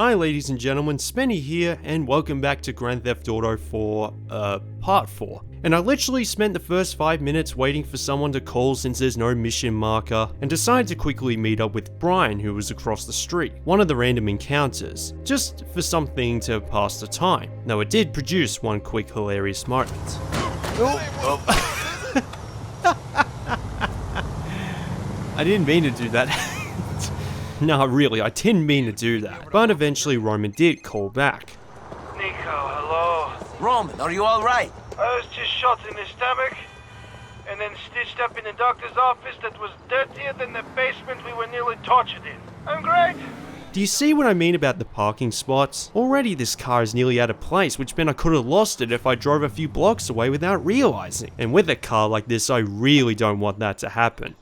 Hi ladies and gentlemen, Spenny here, and welcome back to Grand Theft Auto 4, Part 4. And I literally spent the first 5 minutes waiting for someone to call since there's no mission marker, and decided to quickly meet up with Brian, who was across the street, one of the random encounters, just for something to pass the time, though it did produce one quick hilarious moment. I didn't mean to do that. No, really, I didn't mean to do that. But eventually Roman did call back. Nico, hello. Roman, are you alright? I was just shot in the stomach, and then stitched up in the doctor's office that was dirtier than the basement we were nearly tortured in. I'm great. Do you see what I mean about the parking spots? Already this car is nearly out of place, which meant I could have lost it if I drove a few blocks away without realizing. And with a car like this, I really don't want that to happen.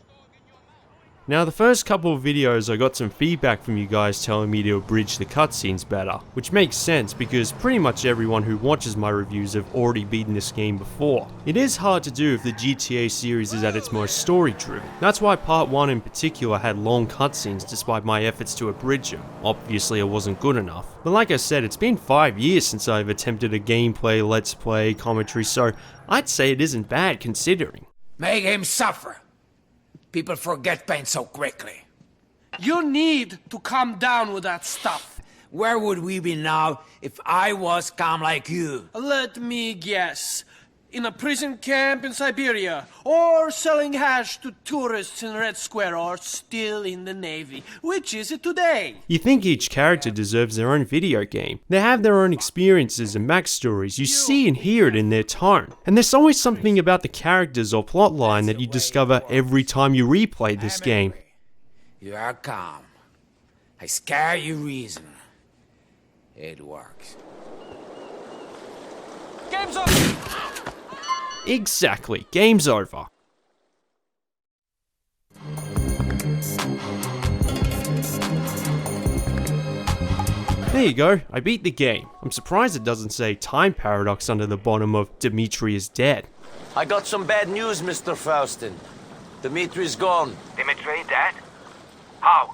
Now, the first couple of videos I got some feedback from you guys telling me to abridge the cutscenes better, which makes sense because pretty much everyone who watches my reviews have already beaten this game before. It is hard to do if the GTA series is at its most story driven. That's why part 1 in particular had long cutscenes despite my efforts to abridge them. Obviously it wasn't good enough. But like I said, it's been 5 years since I've attempted a gameplay, let's play, commentary, so I'd say it isn't bad considering. Make him suffer. People forget pain so quickly. You need to calm down with that stuff. Where would we be now if I was calm like you? Let me guess. In a prison camp in Siberia, or selling hash to tourists in Red Square, or still in the Navy. Which is it today? You think each character deserves their own video game. They have their own experiences and backstories, you see and hear it in their tone. And there's always something about the characters or plotline that you discover every time you replay this game. You are calm. I scare you reason. It works. Game's up! Exactly, game's over. There you go, I beat the game. I'm surprised it doesn't say time paradox under the bottom of Dimitri is dead. I got some bad news, Mr. Faustin. Dimitri's gone. Dimitri dead? How?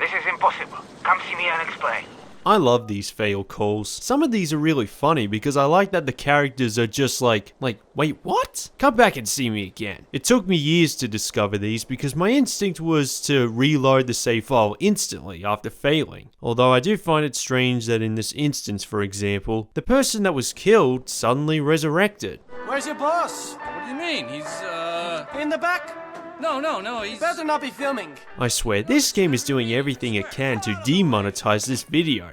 This is impossible. Come see me and explain. I love these fail calls. Some of these are really funny because I like that the characters are just like, wait, what? Come back and see me again. It took me years to discover these because my instinct was to reload the save file instantly after failing. Although I do find it strange that in this instance, for example, the person that was killed suddenly resurrected. Where's your boss? What do you mean? He's, In the back? No, he's... Better not be filming. I swear, this game is doing everything it can to demonetize this video.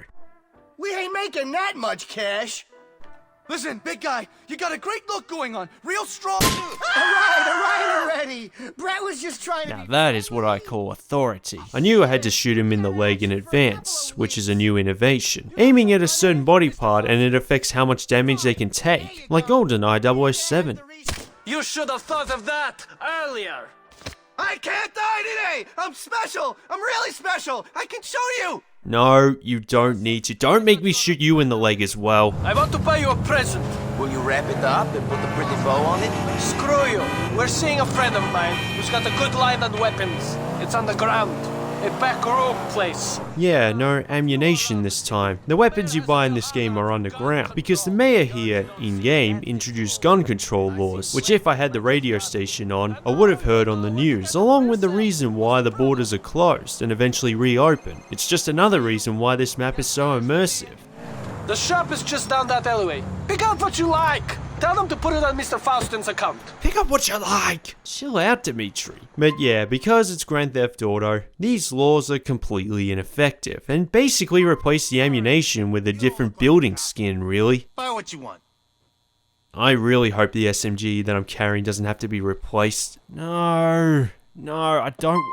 We ain't making that much cash. Listen, big guy, you got a great look going on. Real strong. All right already. Brett was just trying to Now that is what I call authority. I knew I had to shoot him in the leg in advance, which is a new innovation. Aiming at a certain body part and it affects how much damage they can take, like GoldenEye 007. You should have thought of that earlier. I can't die today. I'm special. I'm really special. I can show you. No, you don't need to. Don't make me shoot you in the leg as well. I want to buy you a present. Will you wrap it up and put a pretty bow on it? Screw you. We're seeing a friend of mine who's got a good line on weapons. It's on the ground. A back room place. Yeah, no ammunition this time. The weapons you buy in this game are underground, because the mayor here, in-game, introduced gun control laws, which if I had the radio station on, I would have heard on the news, along with the reason why the borders are closed and eventually reopened. It's just another reason why this map is so immersive. The shop is just down that alleyway. Pick out what you like. Tell them to put it on Mr. Faustin's account. Pick up what you like! Chill out, Dimitri. But yeah, because it's Grand Theft Auto, these laws are completely ineffective, and basically replace the ammunition with a different building skin, really. Buy what you want. I really hope the SMG that I'm carrying doesn't have to be replaced. No, I don't.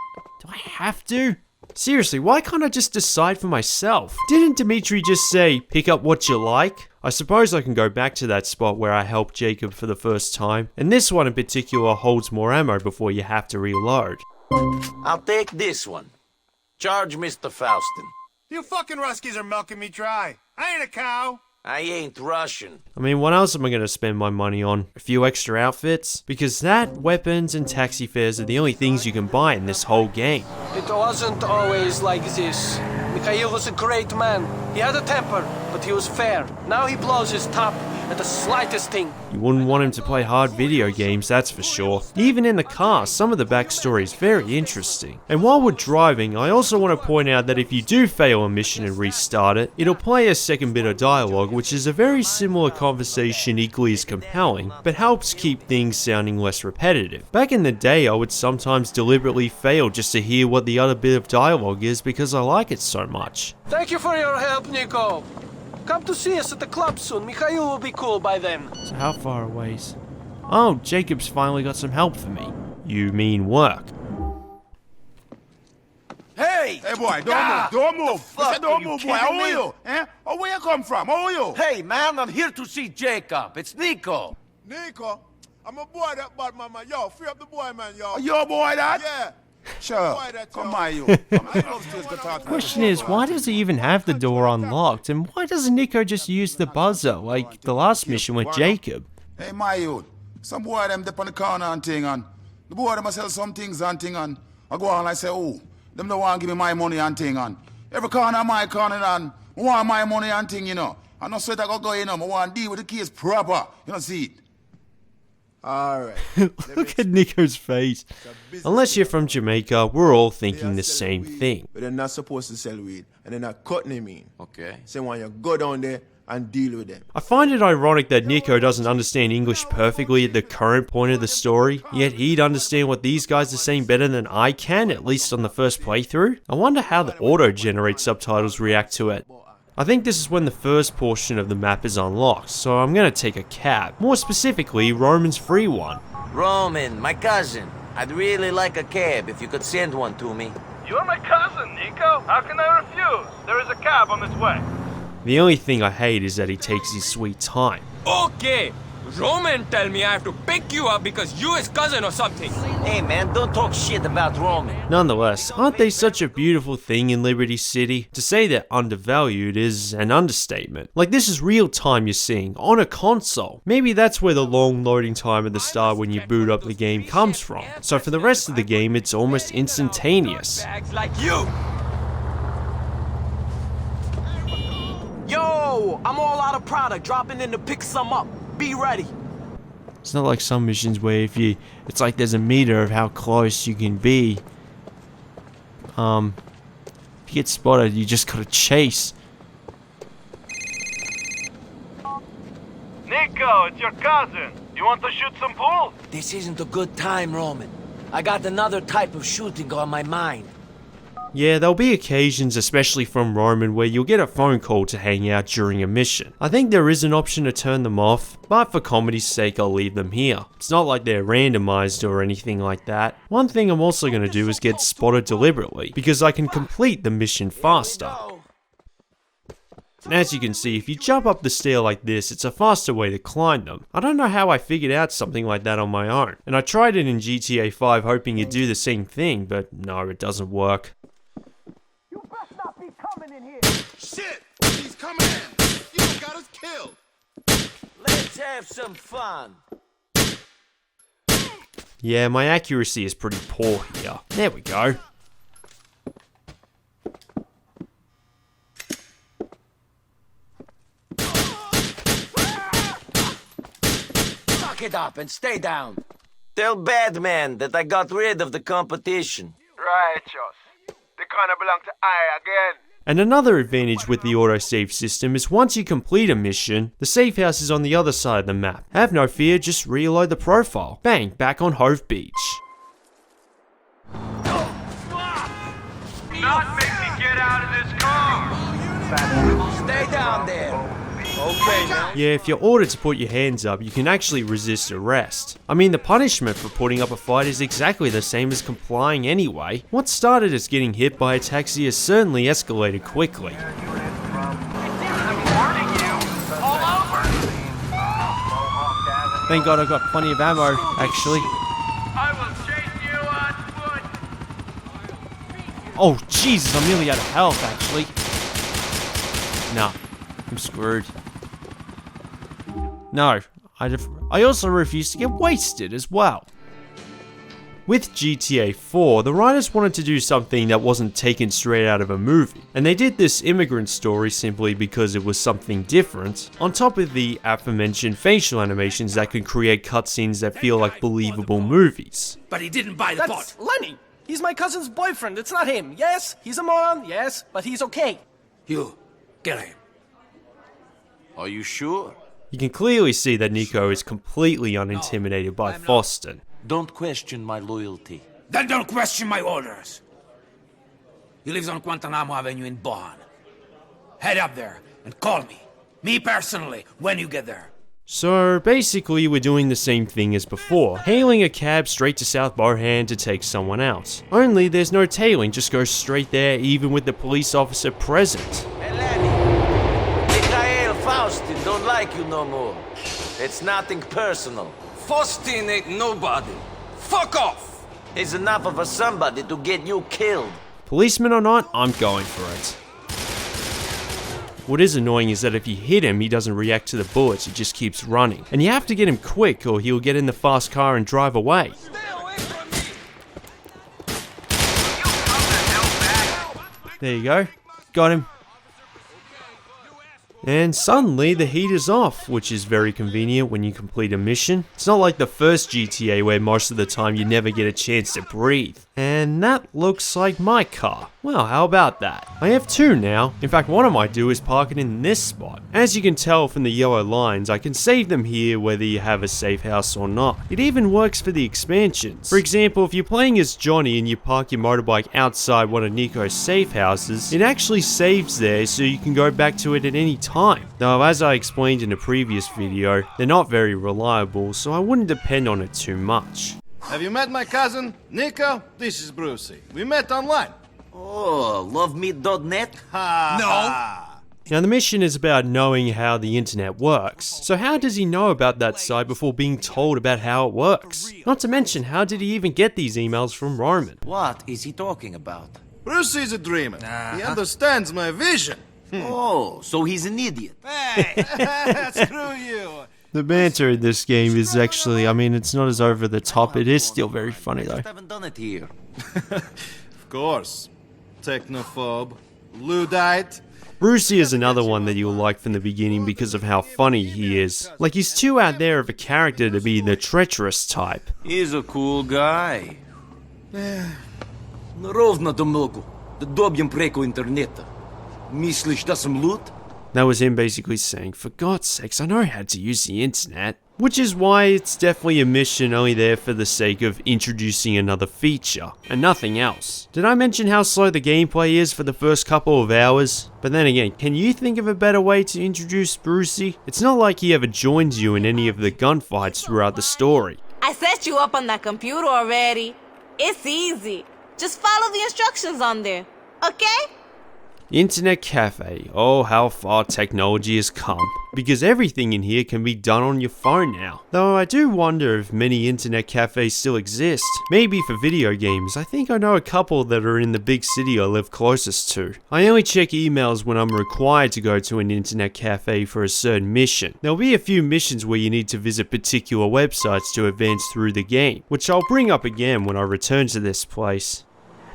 Do I have to? Seriously, why can't I just decide for myself? Didn't Dimitri just say, pick up what you like? I suppose I can go back to that spot where I helped Jacob for the first time, and this one in particular holds more ammo before you have to reload. I'll take this one. Charge Mr. Faustin. You fucking Ruskies are milking me dry. I ain't a cow. I ain't Russian. I mean, what else am I going to spend my money on? A few extra outfits? Because that, weapons, and taxi fares are the only things you can buy in this whole game. It wasn't always like this. Mikhail was a great man. He had a temper, but he was fair. Now he blows his top at the slightest thing. You wouldn't want him to play hard video games, that's for sure. Even in the car, some of the backstory is very interesting. And while we're driving, I also want to point out that if you do fail a mission and restart it, it'll play a second bit of dialogue, which is a very similar conversation, equally as compelling, but helps keep things sounding less repetitive. Back in the day, I would sometimes deliberately fail just to hear what the other bit of dialogue is because I like it so much. Thank you for your help, Nico. Come to see us at the club soon. Mikhail will be cool by then. So how far away is... Oh, Jacob's finally got some help for me. You mean work. Hey! Hey boy, don't move. Fuck, Don't move, boy. How are you? Eh? Oh, where you come from? How are you? Hey, man, I'm here to see Jacob. It's Nico. Nico, I'm a boy that bad mama. Yo, free up the boy, man, yo. Oh, your boy that? Yeah. Sure. Come on, you. Question is, why does he even have the door unlocked? And why doesn't Nico just use the buzzer, like the last mission with Jacob? Hey, my youth. Some boy them dip on the corner and thing on. The boy them sell some things and thing on. I go on and I say, oh, them don't want to give me my money and thing on. Every corner my corner and I want my money and thing, you know. I know sweat I go in, I want to deal with the case proper. You don't see it. Alright. Look at Nico's face. Unless you're from Jamaica, we're all thinking the same thing. But they're not supposed to sell weed, and they're not cutting him in. Okay. So when you go down there and deal with them. I find it ironic that Nico doesn't understand English perfectly at the current point of the story, yet he'd understand what these guys are saying better than I can, at least on the first playthrough. I wonder how the auto-generate subtitles react to it. I think this is when the first portion of the map is unlocked, so I'm gonna take a cab. More specifically, Roman's free one. Roman, my cousin. I'd really like a cab if you could send one to me. You're my cousin, Nico. How can I refuse? There is a cab on its way. The only thing I hate is that he takes his sweet time. Okay. Roman tell me I have to pick you up because you his cousin or something. Hey, man, don't talk shit about Roman. Nonetheless, aren't they such a beautiful thing in Liberty City? To say they're undervalued is an understatement. Like, this is real time you're seeing, on a console. Maybe that's where the long loading time at the start when you boot up the game comes from. So for the rest of the game, it's almost instantaneous. Bags like you. Yo, I'm all out of product, dropping in to pick some up. Be ready. It's not like some missions where it's like there's a meter of how close you can be. If you get spotted, you just gotta chase. Nico, it's your cousin. You want to shoot some pool? This isn't a good time, Roman. I got another type of shooting on my mind. Yeah, there'll be occasions, especially from Roman, where you'll get a phone call to hang out during a mission. I think there is an option to turn them off, but for comedy's sake I'll leave them here. It's not like they're randomized or anything like that. One thing I'm also going to do is get spotted deliberately, because I can complete the mission faster. And as you can see, if you jump up the stair like this, it's a faster way to climb them. I don't know how I figured out something like that on my own. And I tried it in GTA 5 hoping it'd do the same thing, but no, it doesn't work. Shit! He's coming in! You got us killed! Let's have some fun. Yeah, my accuracy is pretty poor here. There we go. Suck it up and stay down. Tell Badman that I got rid of the competition. Righteous. They kinda belong to I again. And another advantage with the autosave system is once you complete a mission, the safe house is on the other side of the map. Have no fear, just reload the profile. Bang, back on Hove Beach. Not make me get out of this car! Stay down there. Okay, man. Yeah, if you're ordered to put your hands up, you can actually resist arrest. I mean, the punishment for putting up a fight is exactly the same as complying anyway. What started as getting hit by a taxi has certainly escalated quickly. Thank God I've got plenty of ammo, actually. I will chase you on foot! Oh, Jesus, I'm nearly out of health, actually. Nah, I'm screwed. No, I also refuse to get wasted as well. With GTA 4, the writers wanted to do something that wasn't taken straight out of a movie, and they did this immigrant story simply because it was something different, on top of the aforementioned facial animations that could create cutscenes that feel like believable movies. But he didn't buy the pot. Lenny! He's my cousin's boyfriend, it's not him. Yes, he's a moron, yes, but he's okay. You, get him. Are you sure? You can clearly see that Nico is completely unintimidated by Foston. Don't question my loyalty. Then don't question my orders. He lives on Guantanamo Avenue in Bonn. Head up there and call me. Me personally, when you get there. So basically we're doing the same thing as before, hailing a cab straight to South Bohan to take someone out. Only there's no tailing, just go straight there even with the police officer present. Faustin don't like you no more. It's nothing personal. Faustin ain't nobody. Fuck off! He's enough of a somebody to get you killed. Policeman or not, I'm going for it. What is annoying is that if you hit him, he doesn't react to the bullets, he just keeps running. And you have to get him quick or he'll get in the fast car and drive away. There you go. Got him. And suddenly the heat is off, which is very convenient when you complete a mission. It's not like the first GTA where most of the time you never get a chance to breathe. And that looks like my car. Well, how about that? I have two now. In fact, one I might do is park it in this spot. As you can tell from the yellow lines, I can save them here whether you have a safe house or not. It even works for the expansions. For example, if you're playing as Johnny and you park your motorbike outside one of Nico's safe houses, it actually saves there so you can go back to it at any time. Though, as I explained in a previous video, they're not very reliable, so I wouldn't depend on it too much. Have you met my cousin, Nico? This is Brucey. We met online. Oh, lovemeat.net? Now the mission is about knowing how the internet works. So how does he know about that site before being told about how it works? Not to mention, how did he even get these emails from Roman? What is he talking about? Brucey's a dreamer. He understands my vision. Oh, so he's an idiot. Hey, screw you. The banter in this game is actually, I mean, it's not as over the top, it is still very funny though. I haven't done it here. Of course. Technophobe. Luddite. Brucey is another one that you'll like from the beginning because of how funny he is. Like, he's too out there of a character to be the treacherous type. He's a cool guy. Ровно до много. Да добьем преко интернета. Myslíš, da съм луд? That was him basically saying, for God's sakes, I know how to use the internet. Which is why it's definitely a mission only there for the sake of introducing another feature, and nothing else. Did I mention how slow the gameplay is for the first couple of hours? But then again, can you think of a better way to introduce Brucey? It's not like he ever joins you in any of the gunfights throughout the story. I set you up on that computer already. It's easy. Just follow the instructions on there, okay? Internet cafe. Oh, how far technology has come. Because everything in here can be done on your phone now. Though I do wonder if many internet cafes still exist. Maybe for video games. I think I know a couple that are in the big city I live closest to. I only check emails when I'm required to go to an internet cafe for a certain mission. There'll be a few missions where you need to visit particular websites to advance through the game, which I'll bring up again when I return to this place.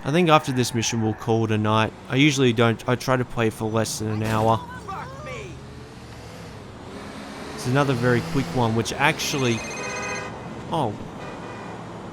I think after this mission we'll call it a night. I usually don't, I try to play for less than an hour. It's another very quick one which actually... Oh.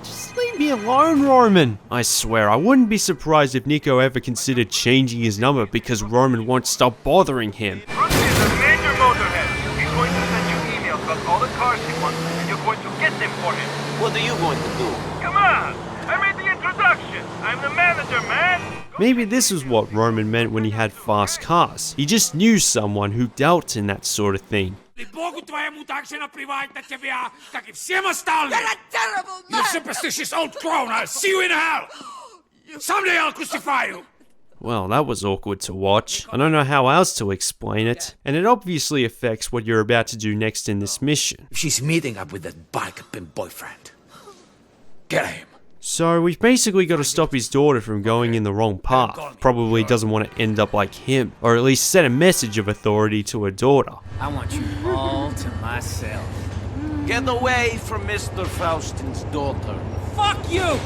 Just leave me alone, Roman! I swear, I wouldn't be surprised if Nico ever considered changing his number because Roman won't stop bothering him. Brucey is a major motorhead. He's going to send you emails about all the cars he wants, and you're going to get them for him. What are you going to do? Come on! I made the introduction! I'm the manager, man! Maybe this is what Roman meant when he had fast cars. He just knew someone who dealt in that sort of thing. Богу твоему так же наплевать на тебя, как и всем остальным! You're a terrible man! You superstitious old crone! I'll see you in hell! Someday I'll crucify you! Well, that was awkward to watch. I don't know how else to explain it. And it obviously affects what you're about to do next in this mission. She's meeting up with that bike pimp boyfriend. Get him. So we've basically got to stop his daughter from going in the wrong path. Probably doesn't want to end up like him, or at least send a message of authority to her daughter. I want you all to myself. Get away from Mr. Faustin's daughter. Fuck you!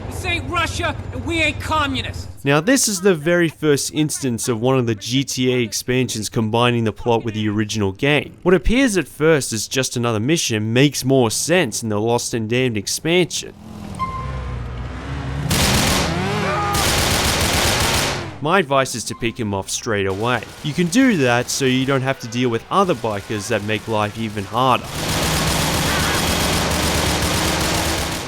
This ain't Russia, and we ain't communists. Now this is the very first instance of one of the GTA expansions combining the plot with the original game. What appears at first as just another mission makes more sense in the Lost and Damned expansion. My advice is to pick him off straight away. You can do that so you don't have to deal with other bikers that make life even harder.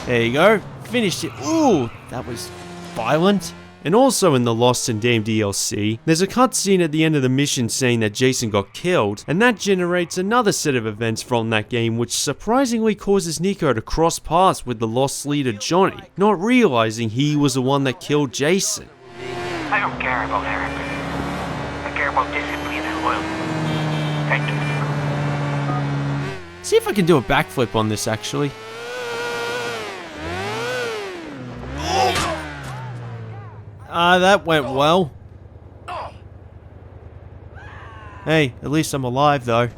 There you go, finished it. Ooh, that was violent. And also in the Lost and Damned DLC, there's a cutscene at the end of the mission saying that Jason got killed, and that generates another set of events from that game which surprisingly causes Nico to cross paths with the Lost leader Johnny, not realizing he was the one that killed Jason. I don't care about Arabic. I care about discipline and loyalty. Thank you. See if I can do a backflip on this actually. That went well. Hey, at least I'm alive though.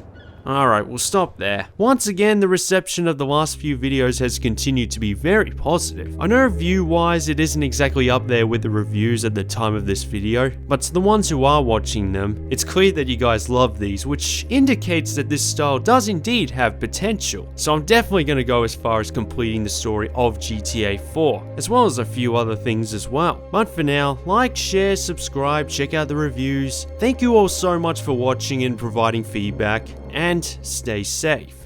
Alright, we'll stop there. Once again, the reception of the last few videos has continued to be very positive. I know view-wise it isn't exactly up there with the reviews at the time of this video, but to the ones who are watching them, it's clear that you guys love these, which indicates that this style does indeed have potential. So I'm definitely going to go as far as completing the story of GTA 4, as well as a few other things as well. But for now, like, share, subscribe, check out the reviews. Thank you all so much for watching and providing feedback, and stay safe.